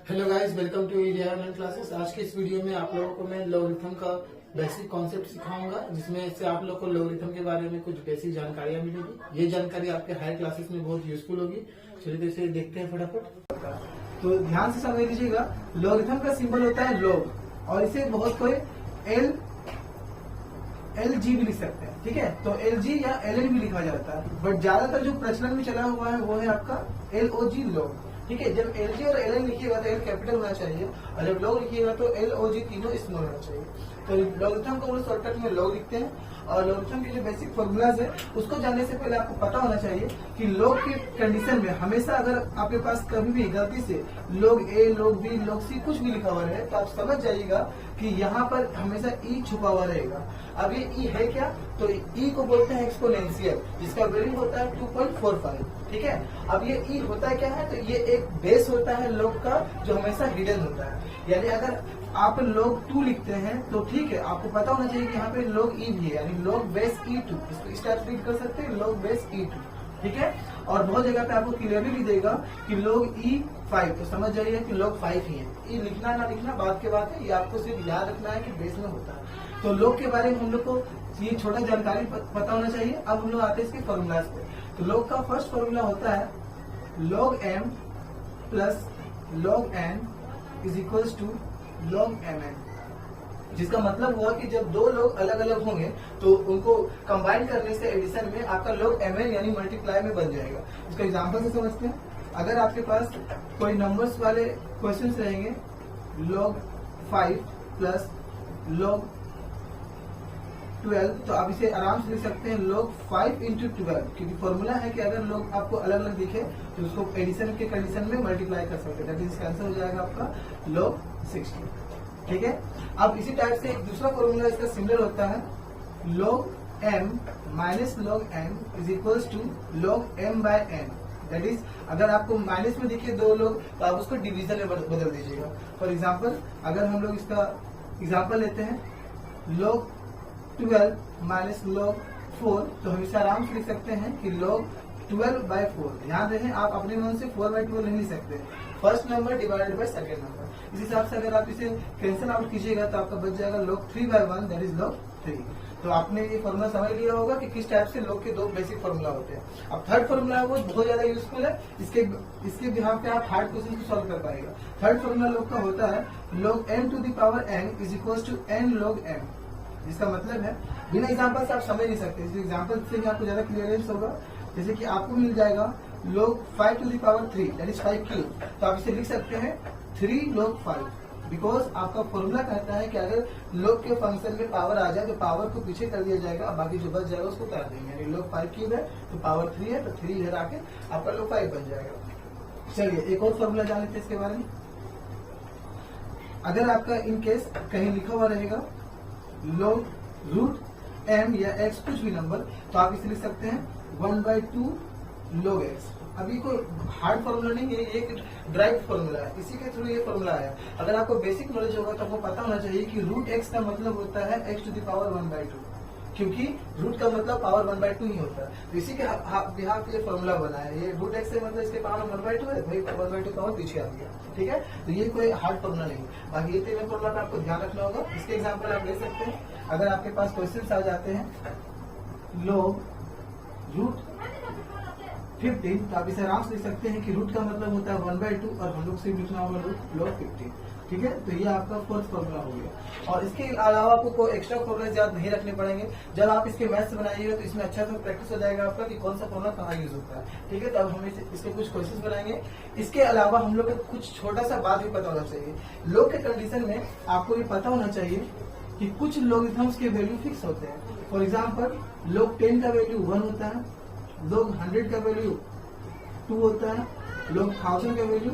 Hello guys, welcome to ED online classes. आज के इस वीडियो में आप लोगों को मैं लॉगरिथम का बेसिक कॉन्सेप्ट सिखाऊंगा, जिसमें से आप लोग को लॉगरिथम के बारे में कुछ बेसिक जानकारियां मिलेगी। ये जानकारी आपके हायर क्लासेस में बहुत यूजफुल होगी। चलिए तो इसे देखते हैं फटाफट। तो ध्यान से समझ लीजिएगा, लॉगरिथम का सिंबल होता है लॉग, और इसे बहुत कोई एल जी भी लिख सकते हैं। ठीक है, तो एल जी या एल एन भी लिखा जाता है, बट ज्यादातर जो प्रचलन में चला हुआ है वो है आपका एल ओ जी लॉग। ठीक है, जब एल जी और एल एन लिखिएगा तो एल कैपिटल होना चाहिए, और जब लॉग लिखिएगा तो एल ओ जी तीनों स्मॉल होना चाहिए। तो लॉगरिथम को शॉर्टकट में लॉग लिखते हैं, और लॉगरिथम के जो बेसिक फॉर्मूलाज है उसको जानने से पहले आपको पता होना चाहिए कि लॉग की कंडीशन में हमेशा अगर आपके पास कभी भी गलती से लॉग ए, लॉग बी, लॉग सी कुछ भी लिखा हुआ रहे तो आप समझ जाइएगा कि यहाँ पर हमेशा ई छुपा हुआ रहेगा। अब ये ई है क्या? तो ई को बोलते हैं एक्सपोनेंशियल, जिसका वैल्यू होता है 2.45। ठीक है, अब ये ई होता है क्या है? तो ये एक बेस होता है लॉग का, जो हमेशा हिडन होता है। यानी अगर आप log 2 लिखते हैं तो ठीक है, आपको पता होना चाहिए कि यहाँ पे log e भी है, यानी log बेस e2। इसको इस टाइप से रीड कर सकते हैं, log बेस e2। ठीक है, और बहुत जगह पे आपको क्लियरली भी देगा कि log e5, तो समझ जाइए कि log 5 ही है। e लिखना ना लिखना बात के बात है, ये आपको सिर्फ याद रखना है कि बेस में होता है। तो log के बारे में हम लोग को ये छोटा जानकारी पता होना चाहिए। अब हम लोग आते हैं इसके फॉर्मूलाज पे। तो log का फर्स्ट फॉर्मूला होता है log m plus log n is equals to log mn, जिसका मतलब हुआ कि जब दो लोग अलग अलग होंगे तो उनको कंबाइन करने से एडिशन में आपका log mn यानी मल्टीप्लाई में बन जाएगा। इसका एग्जांपल से समझते हैं। अगर आपके पास कोई नंबर्स वाले क्वेश्चंस रहेंगे, log 5 प्लस log 12, तो आप इसे आराम से लिख सकते हैं log 5 इंटू 12, क्योंकि फॉर्मूला है कि अगर लोग आपको अलग अलग दिखे तो उसको एडिशन के कंडीशन में मल्टीप्लाई कर सकते हैं। इसका आंसर हो जाएगा आपका log 60। ठीक है, अब इसी टाइप से एक दूसरा फॉर्मूला इसका सिमिलर होता है log m minus log n is equals to log m by n। That is, अगर आपको माइनस में दिखे दो लोग तो आप उसको डिवीजन में बदल दीजिएगा। फॉर एग्जाम्पल, अगर हम लोग इसका एग्जाम्पल लेते हैं log 12 माइनस log 4, तो हम इसे आराम से लिख सकते हैं कि log 12 बाय 4। ध्यान रखें, आप अपने मन से 4 बाय 12 नहीं लिख सकते, first number divided by second number. इस हिसाब से अगर आप इसे कैंसिल आउट कीजिएगा तो आपका बच जाएगा log 3 by 1, that is log 3। तो आपने ये फॉर्मूला समझ लिया होगा कि किस टाइप से log के दो बेसिक फॉर्मूला होते हैं। अब थर्ड फॉर्मूला है वो बहुत ज्यादा यूजफुल है, इसके बिहाफ पे आप हार्ड क्वेश्चन को सॉल्व कर पाएगा। थर्ड फॉर्मूला log का होता है log m to the power n is equal to n log m, जिसका मतलब है बिना एग्जाम्पल से आप समझ नहीं सकते, इस एग्जाम्पल से भी आपको ज्यादा क्लियरेंस होगा। जैसे कि आपको मिल जाएगा log 5 to the power 3, that is 5 cube, तो आप इसे लिख सकते हैं 3 log 5, बिकॉज आपका फॉर्मूला कहता है कि अगर log के फंक्शन में पावर आ जाए तो पावर को पीछे कर दिया जाएगा, और बाकी जो बच जाएगा उसको उतार देंगे। यानी log 5 क्यूब है तो पावर 3 है, तो 3 इधर आके आपका log 5 बन जाएगा। चलिए एक और फॉर्मूला जान लेते हैं इसके बारे में। अगर आपका इन केस कहीं लिखा हुआ रहेगा log रूट m या x कुछ भी नंबर, तो आप इसे लिख सकते हैं 1/2 log x। अभी कोई हार्ड फॉर्मूला नहीं है, ये एक ड्राइव फॉर्मूला है, इसी के थ्रू ये फॉर्मूला आया। अगर आपको बेसिक नॉलेज होगा तो आपको पता होना चाहिए कि रूट x का मतलब होता है x टू द पावर 1/2, क्योंकि रूट का मतलब पावर 1/2 ही होता है। तो इसी के बिहाफ ये फॉर्मूला बना है। ये रूट x से मतलब इसके पावर 1/2 है, भाई 1/2 पावर पीछे आ गया। ठीक है, तो ये कोई हार्ड फॉर्मूला नहीं है। बाकी ये तीनों फॉर्मूला का आपको ध्यान रखना होगा। इसके एग्जाम्पल आप ले सकते हैं। अगर आपके पास क्वेश्चन आ जाते हैं log रूट 15, तो आप इसे आराम से लिख सकते हैं कि रूट का मतलब होता है 1/2, और हम लोग से लिखना होगा log 15। ठीक है, तो ये आपका फोर्थ फॉर्मूला हो गया। और इसके अलावा आपको कोई एक्स्ट्रा फॉर्मूला याद नहीं रखने पड़ेंगे। जब आप इसके मैथ्स बनाइएगा तो इसमें अच्छा सा प्रैक्टिस हो जाएगा आपका कि कौन सा फॉर्मूला कहाँ यूज होता है। ठीक है, तो अब हम इसके कुछ क्वेश्चन बनाएंगे। इसके अलावा हम लोग को कुछ छोटा सा बात भी पता होना चाहिए। log के कंडीशन में आपको ये पता होना चाहिए कि कुछ लॉगरिथम्स के वैल्यू फिक्स होते हैं। फॉर एग्जाम्पल log 10 का वैल्यू 1 होता है, log 100 का वैल्यू 2 होता है, log 1000 का वैल्यू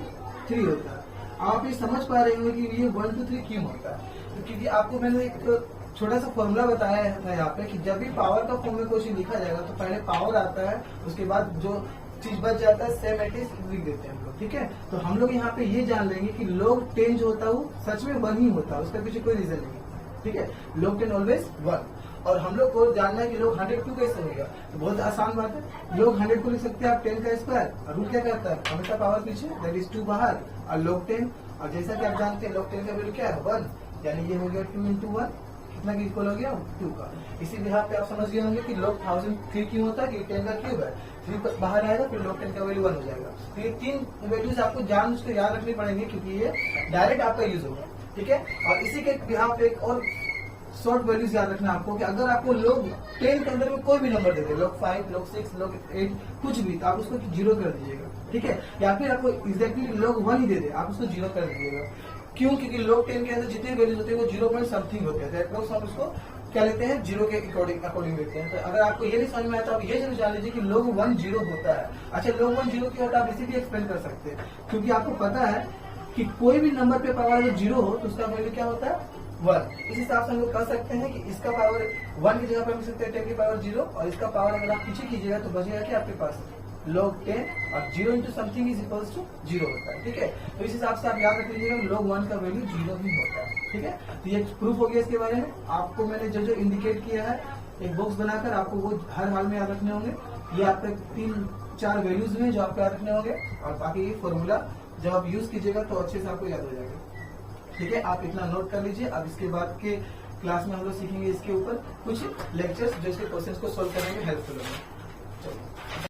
3 होता है। आप ये समझ पा रहे होंगे कि ये 1 2 3 क्यों होता है? तो क्योंकि आपको मैंने एक छोटा सा फॉर्मूला बताया था यहाँ पे कि जब भी पावर का फॉर्म में कोई चीज लिखा जाएगा तो पहले पावर आता है, उसके बाद जो चीज बच जाता है सेम एट इज लिख देते हैं हम लोग। ठीक है, तो हम लोग यहाँ पे ये जान लेंगे कि log 10 जो होता है वो सच में 1 ही होता है, उसका पीछे कोई रीजन नहीं। ठीक है, log 10 ऑलवेज 1। और हम लोग को जानना है कि लोग 100 क्यों कैसे हो गया। तो बहुत आसान बात है, लोग 100 को लिख सकते हैं आप 10 का स्क्वायर, और रूल क्या कहता है हमेशा पावर पीछे, दैट इज 2 बाहर और लोग 10, और जैसा कि आप जानते हैं लोग 10 का वैल्यू क्या है 1, यानी ये हो गया 2 into 1, कितना की इक्वल हो गया 2 का। इसी यहाँ पे आप समझ गए होंगे कि log 1003 क्यों होता है, कि 10 का क्यूब है, 3 बाहर आएगा फिर log 10 का वैल्यू 1 हो जाएगा। तो ये 3 वैल्यूज आपको जान उसको याद रखनी पड़ेंगे, क्योंकि ये डायरेक्ट आपका यूज होगा, ठीक है। और इसी के यहाँ पे एक और शॉर्ट वैल्यूज याद रखना आपको, कि अगर आपको लोग 10 के अंदर में कोई भी नंबर दे दे, log 5, log 6, log 8 कुछ भी, तो आप उसको 0 कर दीजिएगा, ठीक है। या फिर आपको एग्जैक्टली log 1 ही दे दे, आप उसको 0 कर दीजिएगा। क्यों? क्योंकि log 10 के अंदर जितने वैल्यूज होते हैं वो 0 पॉइंट समथिंग होते हैं, तो हम उसको क्या लेते हैं 0 के अकॉर्डिंग लेते हैं। तो अगर आपको ये नहीं समझ में आता, आप ये जरूर जान लीजिए कि log 1 0 होता है। अच्छा, log 1 0 क्यों होता है, आप इसी भी एक्सप्लेन कर सकते हैं, क्योंकि आपको पता है कि कोई भी नंबर पे पावर अगर 0 हो तो उसका वैल्यू क्या होता है 1। इस हिसाब से हम लोग कह सकते हैं कि इसका पावर 1 की जगह पर लिख सकते हैं 10 की पावर 0, और इसका पावर अगर आप पीछे कीजिएगा तो बचेगा कि आपके पास log 10 और 0 into something is equals to 0 होता है, ठीक है। तो इस हिसाब से आप याद रख लीजिएगा log 1 का वैल्यू 0 ही होता है, ठीक है। तो ये प्रूफ हो गया इसके बारे में। आपको मैंने जो जो इंडिकेट किया है एक बॉक्स बनाकर आपको वो हर हाल में याद रखने होंगे। ये आपके 3-4 वैल्यूज में जो आपको याद रखने होंगे, और बाकी ये फॉर्मूला जब आप यूज कीजिएगा तो अच्छे से आपको याद हो जाएगा, ठीक है। आप इतना नोट कर लीजिए। अब इसके बाद के क्लास में हम लोग सीखेंगे इसके ऊपर कुछ लेक्चर्स जो इसके क्वेश्चंस को सोल्व करने में हेल्पफुल होंगे। चलिए।